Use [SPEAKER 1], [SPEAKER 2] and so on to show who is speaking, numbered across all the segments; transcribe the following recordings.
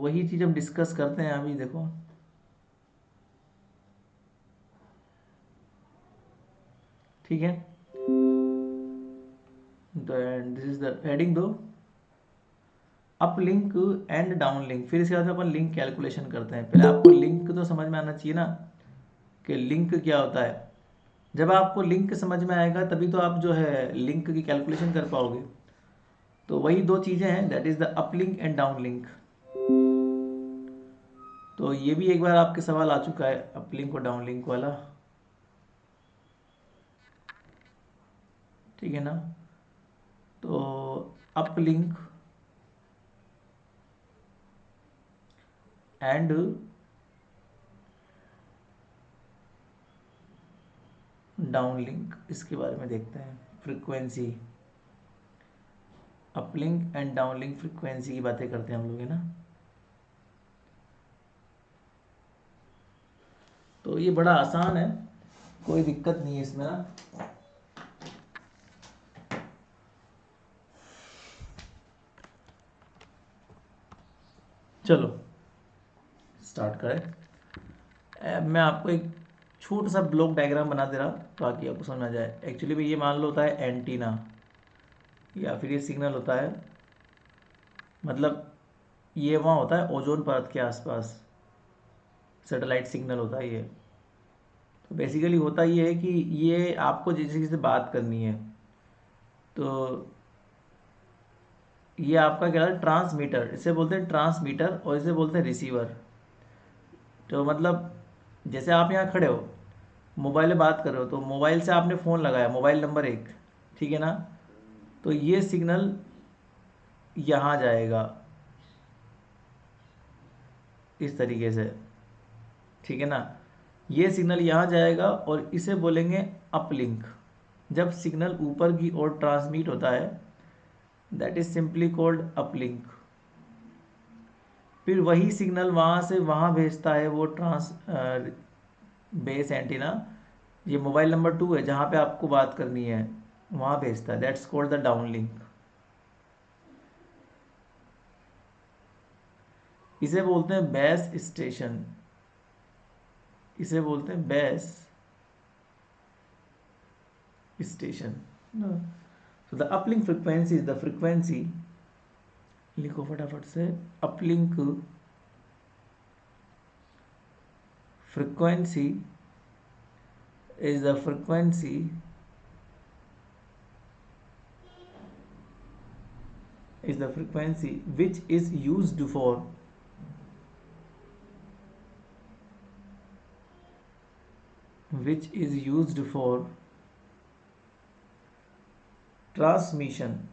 [SPEAKER 1] वही चीज़ हम डिस्कस करते हैं अभी। देखो ठीक है, तो दिस इज द हेडिंग दो, up link and down link. फिर इसके बाद अपन लिंक कैलकुलेशन करते हैं। पहले आपको लिंक तो समझ में आना चाहिए ना कि लिंक क्या होता है। जब आपको लिंक समझ में आएगा तभी तो आप जो है लिंक की कैलकुलेशन कर पाओगे। तो वही दो चीज़ें हैं, that is the up link and down link. तो ये भी एक बार आपके सवाल आ चुका है, अप लिंक और डाउन लिंक वाला, ठीक है ना। तो up link and down link, इसके बारे में देखते हैं। Frequency, uplink and downlink frequency की बातें करते हैं हम लोग, है ना। तो ये बड़ा आसान है, कोई दिक्कत नहीं है इसमें ना। चलो स्टार्ट करें। मैं आपको एक छोटा सा ब्लॉक डायग्राम बना दे रहा ताकि आपको समझ आ जाए। एक्चुअली में ये मान लो होता है एंटीना, या फिर ये सिग्नल होता है, मतलब ये वहाँ होता है ओजोन परत के आसपास, सैटेलाइट सिग्नल होता है ये। तो बेसिकली होता ये है कि ये आपको जिस किसी से बात करनी है, तो ये आपका क्या है, ट्रांसमीटर, इसे बोलते हैं ट्रांसमीटर, और इसे बोलते हैं रिसीवर। तो मतलब जैसे आप यहाँ खड़े हो, मोबाइल में बात कर रहे हो, तो मोबाइल से आपने फ़ोन लगाया, मोबाइल नंबर एक, ठीक है ना। तो ये सिग्नल यहाँ जाएगा इस तरीके से, ठीक है ना। ये सिग्नल यहाँ जाएगा और इसे बोलेंगे अपलिंक। जब सिग्नल ऊपर की ओर ट्रांसमिट होता है, that is simply called uplink. फिर वही सिग्नल वहाँ से वहाँ भेजता है वो बेस एंटीना, ये मोबाइल नंबर 2 है जहाँ पे आपको बात करनी है, वहाँ भेजता है, that's called the down link. इसे बोलते हैं बेस स्टेशन, इसे बोलते हैं base station. So the uplink frequency is the frequency, लिखो फटाफट से, uplink frequency is the frequency which is used for transmission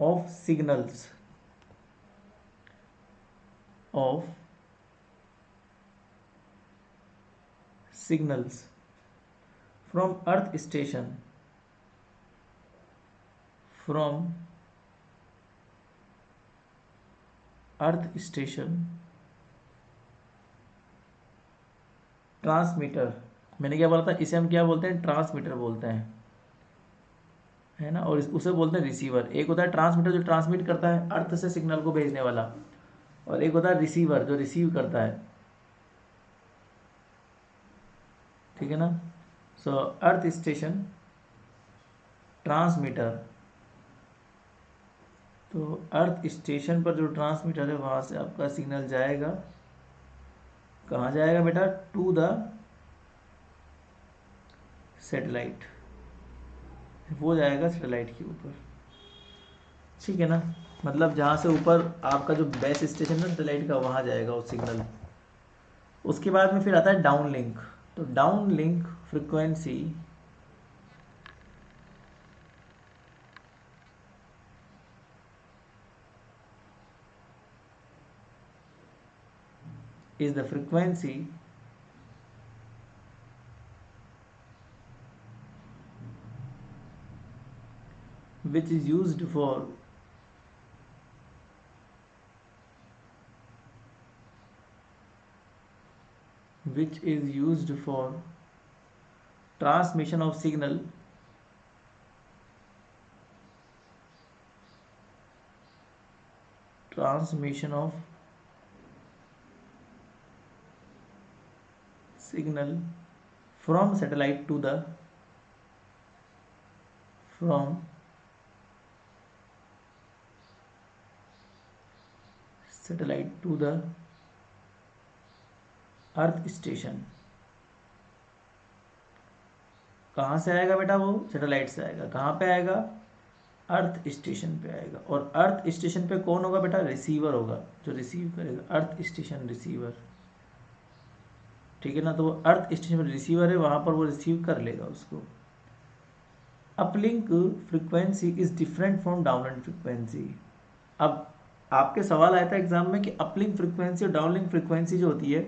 [SPEAKER 1] of of signals from earth station from earth station transmitter. मैंने क्या बोला था, इसे हम क्या बोलते हैं, ट्रांसमीटर बोलते हैं, है ना। और उसे बोलते हैं रिसीवर। एक होता है ट्रांसमीटर जो ट्रांसमिट करता है अर्थ से सिग्नल को भेजने वाला, और एक होता है रिसीवर जो रिसीव करता है, ठीक है ना। सो अर्थ स्टेशन, ट्रांसमीटर। तो अर्थ स्टेशन पर जो ट्रांसमीटर है वहाँ से आपका सिग्नल जाएगा, कहाँ जाएगा बेटा, टू द सैटेलाइट, वो जाएगा सैटेलाइट के ऊपर, ठीक है ना। मतलब जहाँ से ऊपर आपका जो बेस स्टेशन है सैटेलाइट का, वहाँ जाएगा वो सिग्नल। उसके बाद में फिर आता है डाउन लिंक। तो down link frequency is the frequency which is used for transmission of signal transmission of signal from satellite to the from satellite to the earth station. कहाँ से आएगा बेटा? वो सैटेलाइट से आएगा। कहाँ पे आएगा? अर्थ स्टेशन पे आएगा। और अर्थ स्टेशन पे कौन होगा बेटा? रिसीवर होगा, जो रिसीव करेगा। अर्थ स्टेशन रिसीवर, ठीक है ना। तो वो अर्थ स्टेशन पर रिसीवर है, वहाँ पर वो रिसीव कर लेगा उसको। Uplink frequency is different from downlink frequency. अब आपके सवाल आया था एग्जाम में कि अपलिंक फ्रिक्वेंसी और डाउनलिंक फ्रिक्वेंसी जो होती है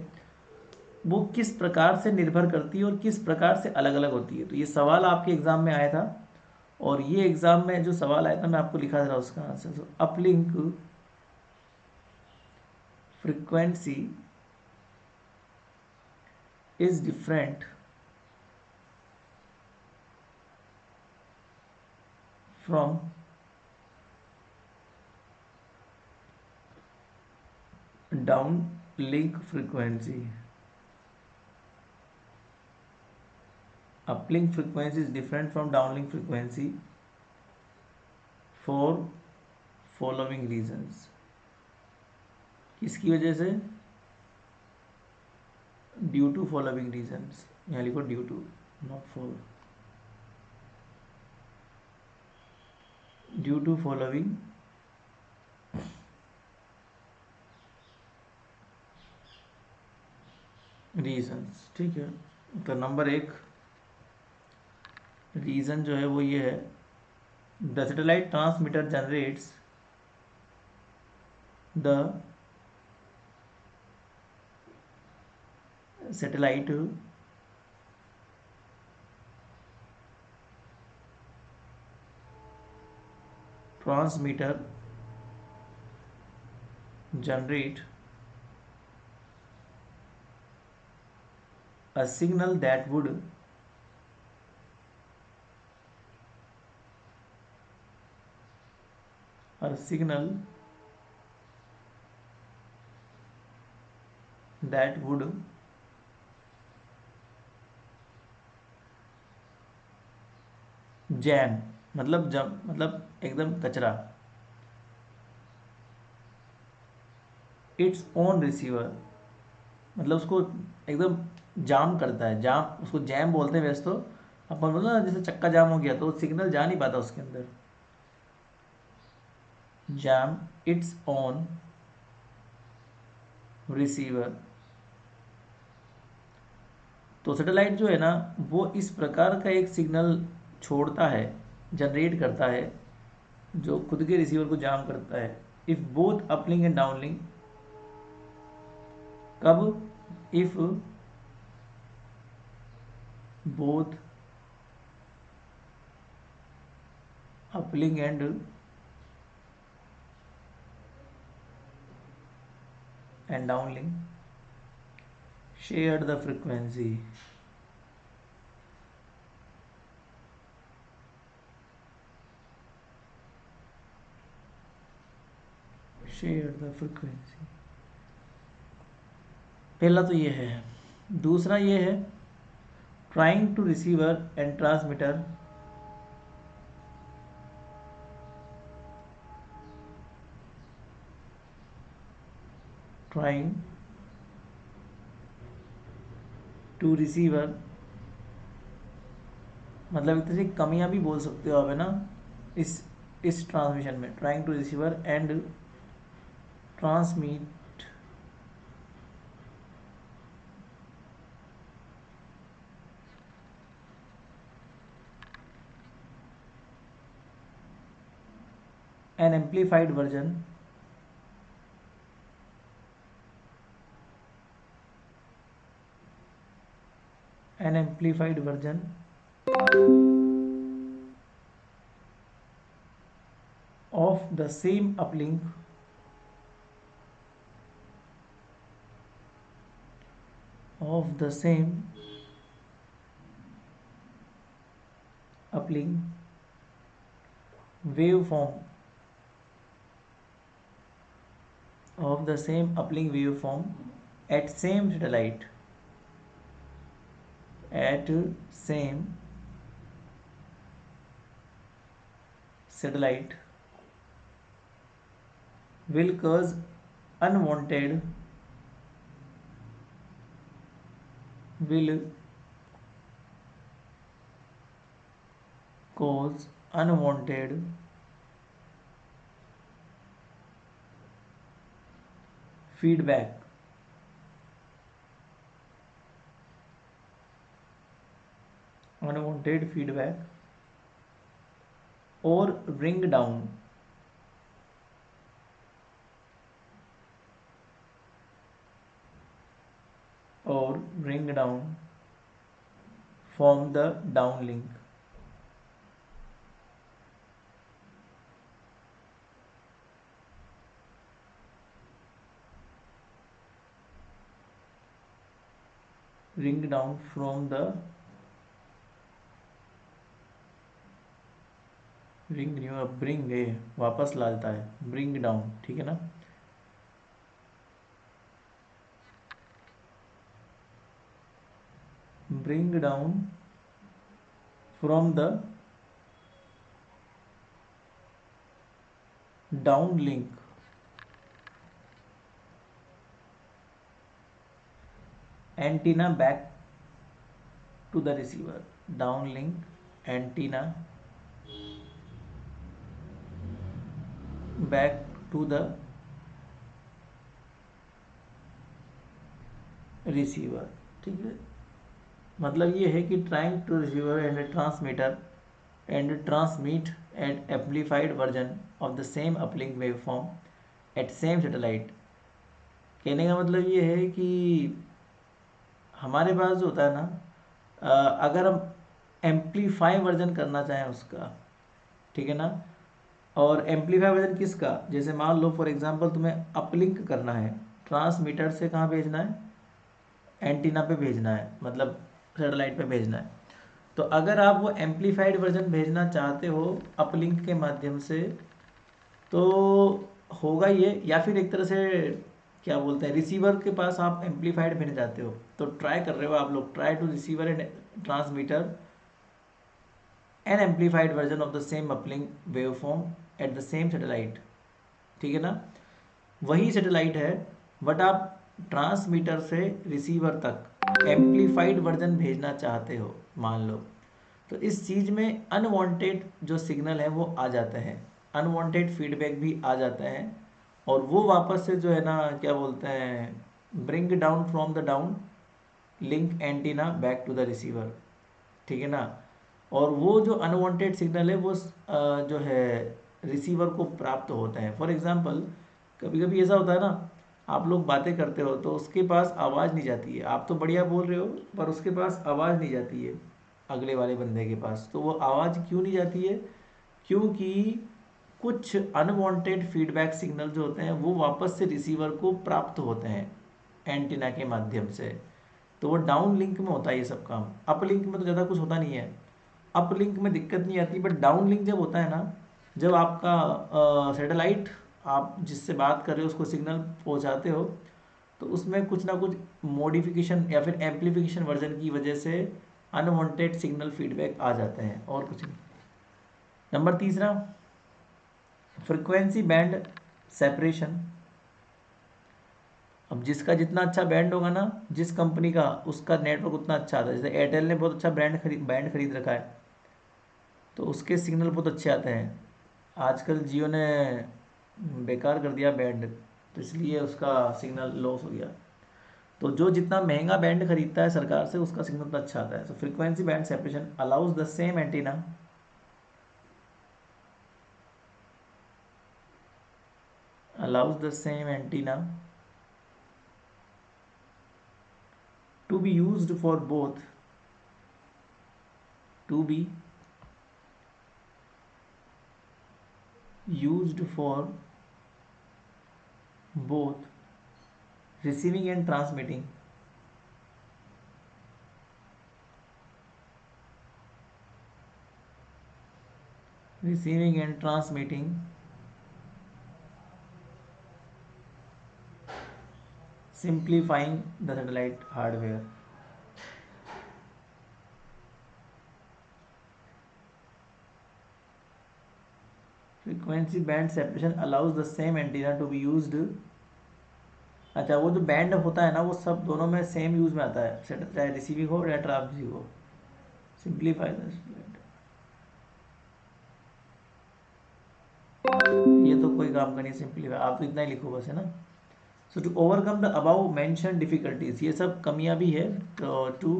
[SPEAKER 1] वो किस प्रकार से निर्भर करती है और किस प्रकार से अलग अलग होती है। तो ये सवाल आपके एग्जाम में आया था, और ये एग्जाम में जो सवाल आया था मैं आपको लिखा दे रहा हूँ उसका आंसर। तो uplink frequency is different from down link frequency. Uplink frequency is different from downlink frequency for following reasons। किसकी वजह से? Due to following reasons. यहाँ लिखो due to, not for. Due to following reasons, ठीक है। तो number 1 reason जो है वो ये है, the satellite transmitter generates the satellite transmitter generate a signal that would jam, मतलब एकदम कचरा। इट्स ओन रिसीवर, मतलब उसको एकदम जाम करता है। जाम, उसको जैम बोलते हैं वैसे तो। अपन बोलते ना जैसे चक्का जाम हो गया तो सिग्नल जा नहीं पाता उसके अंदर। Jam its own receiver. तो सैटेलाइट जो है ना वो इस प्रकार का एक सिग्नल छोड़ता है, जनरेट करता है, जो खुद के रिसीवर को जाम करता है। If both uplink and downlink, कब? If both uplink and downlink shared the frequency, shared the frequency। पहला तो ये है। दूसरा ये है, trying to receiver and transmitter trying to receiver, मतलब एक तरह से कमियां भी बोल सकते हो आप, है ना, इस ट्रांसमिशन में। Trying to receiver and transmit an amplified version of the same uplink waveform of the same uplink waveform at same satellite will unwanted will cause unwanted feedback or bring down from the downlink. Bring down from the bring है वापस ला देता है bring down, ठीक है ना। bring down from the downlink antenna back to the receiver. Downlink antenna back to the receiver, ठीक है। मतलब ये है कि trying to receiver and transmitter and transmit an amplified version of the same uplink waveform at same satellite। कहने का मतलब ये है कि हमारे पास जो होता है ना, अगर हम एम्पलीफाई वर्जन करना चाहें उसका, ठीक है ना, और एम्पलीफाई वर्जन किसका, जैसे मान लो फॉर एग्जांपल तुम्हें अपलिंक करना है, ट्रांसमीटर से कहाँ भेजना है, एंटीना पे भेजना है, मतलब सैटेलाइट पे भेजना है। तो अगर आप वो एम्पलीफाइड वर्जन भेजना चाहते हो अपलिंक के माध्यम से, तो होगा ये, या फिर एक तरह से क्या बोलते हैं, रिसीवर के पास आप एम्पलीफाइड भेजने जाते हो, तो ट्राई कर रहे हो आप लोग, try to receiver and transmitter an amplified version of the same uplink waveform at the same satellite, ठीक है ना। वही सैटेलाइट है, बट आप ट्रांसमीटर से रिसीवर तक एम्पलीफाइड वर्जन भेजना चाहते हो मान लो, तो इस चीज़ में अनवांटेड जो सिग्नल है वो आ जाते हैं, अनवांटेड फीडबैक भी आ जाते हैं, और वो वापस से जो है ना क्या बोलते हैं, bring down from the down link antenna back to the receiver, ठीक है ना। और वो जो अनवांटेड सिग्नल है वो जो है रिसीवर को प्राप्त होता है। फॉर एग्जांपल कभी कभी ऐसा होता है ना, आप लोग बातें करते हो तो उसके पास आवाज़ नहीं जाती है, आप तो बढ़िया बोल रहे हो पर उसके पास आवाज़ नहीं जाती है अगले वाले बंदे के पास। तो वो आवाज़ क्यों नहीं जाती है, क्योंकि कुछ अनवांटेड फीडबैक सिग्नल जो होते हैं वो वापस से रिसीवर को प्राप्त होते हैं एंटीना के माध्यम से। तो वो डाउन लिंक में होता है ये सब काम, अप लिंक में तो ज़्यादा कुछ होता नहीं है, अप लिंक में दिक्कत नहीं आती, बट डाउन लिंक जब होता है ना, जब आपका सैटेलाइट आप जिससे बात कर रहे हो उसको सिग्नल पहुंचाते हो, तो उसमें कुछ ना कुछ मॉडिफिकेशन या फिर एम्पलीफिकेशन वर्जन की वजह से अनवांटेड सिग्नल फीडबैक आ जाते हैं, और कुछ नहीं। नंबर तीसरा, फ्रिक्वेंसी बैंड सेपरेशन। अब जिसका जितना अच्छा बैंड होगा ना, जिस कंपनी का, उसका नेटवर्क उतना अच्छा आता है। जैसे एयरटेल ने बहुत अच्छा बैंड खरीद रखा है, तो उसके सिग्नल बहुत अच्छे आते हैं। आजकल जियो ने बेकार कर दिया बैंड, तो इसलिए उसका सिग्नल लॉस हो गया। तो जो जितना महंगा बैंड खरीदता है सरकार से, उसका सिग्नल उतना अच्छा आता है। So frequency band separation allows the same antenna allows the same antenna to be used for both to be used for both receiving and transmitting receiving and transmitting simplifying the satellite hardware. Frequency band separation allows the same antenna to be used. अच्छा, वो जो band होता है ना, वो सब दोनों में सेम यूज में आता है, चाहे रिसीविंग हो या ट्रांसमिटिंग हो. सिंप्लीफाई ये तो कोई काम का नहीं. सिंप्लीफाई आप तो इतना ही लिखो बस, है ना. So to overcome the above mention difficulties, ये सब कमियां भी है. तो to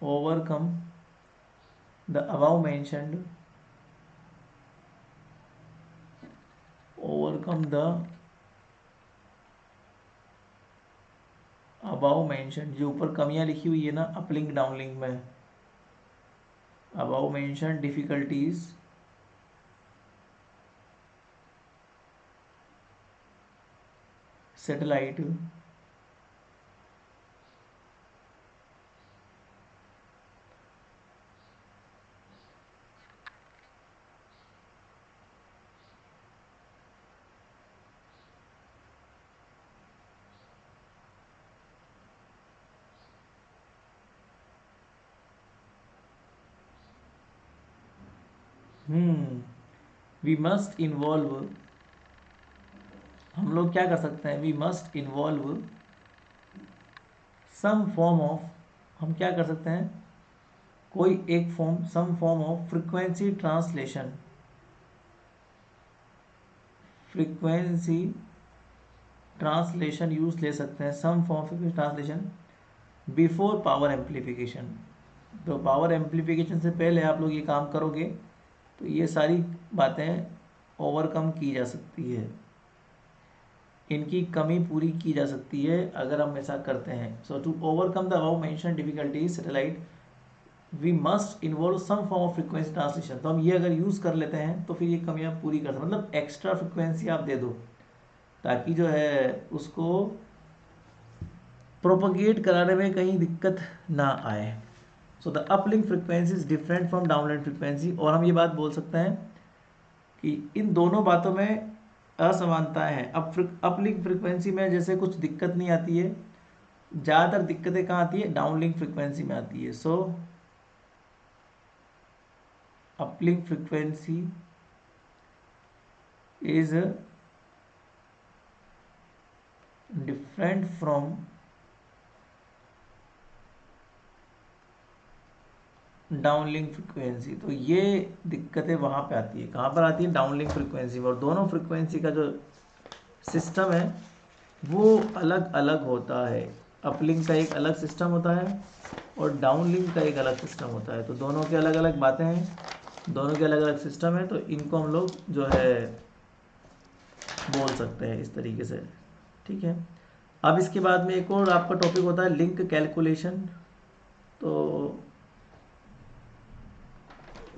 [SPEAKER 1] overcome the above mentioned, overcome the above mention, जो ऊपर कमियां लिखी हुई है ना अपलिंक डाउनलिंक में, above mention difficulties satellite we must involve, हम लोग क्या कर सकते हैं, we must involve some form of, हम क्या कर सकते हैं, कोई एक form, some form of frequency translation, frequency translation use ले सकते हैं, some form frequency translation before power amplification. तो पावर एम्पलीफिकेशन से पहले आप लोग ये काम करोगे तो ये सारी बातें ओवरकम की जा सकती है, इनकी कमी पूरी की जा सकती है अगर हम ऐसा करते हैं. So to overcome the above mention difficulties satellite we must involve some form of frequency translation. तो हम ये अगर यूज़ कर लेते हैं तो फिर ये कमियां पूरी कर सकते, मतलब एक्स्ट्रा फ्रिक्वेंसी आप दे दो ताकि जो है उसको प्रोपगेट कराने में कहीं दिक्कत ना आए. So the uplink frequency is different from downlink frequency. और हम ये बात बोल सकते हैं कि इन दोनों बातों में असमानताएं हैं. अब अपलिंक फ्रिक्वेंसी में जैसे कुछ दिक्कत नहीं आती है, ज़्यादातर दिक्कतें कहाँ आती है, डाउनलिंक फ्रिक्वेंसी में आती है. So uplink frequency is different from downlink frequency. तो ये दिक्कतें वहाँ पे आती है, कहाँ पर आती है, डाउनलिंक फ्रिक्वेंसी में. और दोनों फ्रिक्वेंसी का जो सिस्टम है वो अलग अलग होता है. अपलिंक का एक अलग सिस्टम होता है और डाउनलिंक का एक अलग सिस्टम होता है. तो दोनों के अलग अलग बातें हैं, दोनों के अलग अलग सिस्टम है. तो इनको हम लोग जो है बोल सकते हैं इस तरीके से. ठीक है. अब इसके बाद में एक और आपका टॉपिक होता है लिंक कैलकुलेशन. तो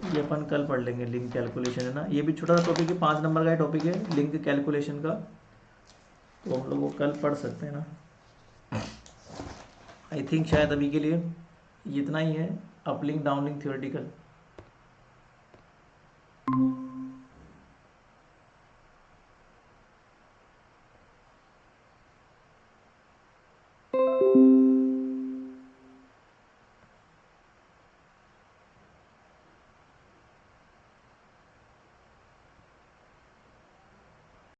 [SPEAKER 1] ये अपन कल पढ़ लेंगे. लिंक कैलकुलेशन है ना, ये भी छोटा सा टॉपिक है, 5 नंबर का टॉपिक है लिंक कैलकुलेशन का. तो हम लोग वो कल पढ़ सकते हैं ना. आई थिंक शायद अभी के लिए इतना ही है अपलिंक डाउनलिंक थ्योरेटिकल.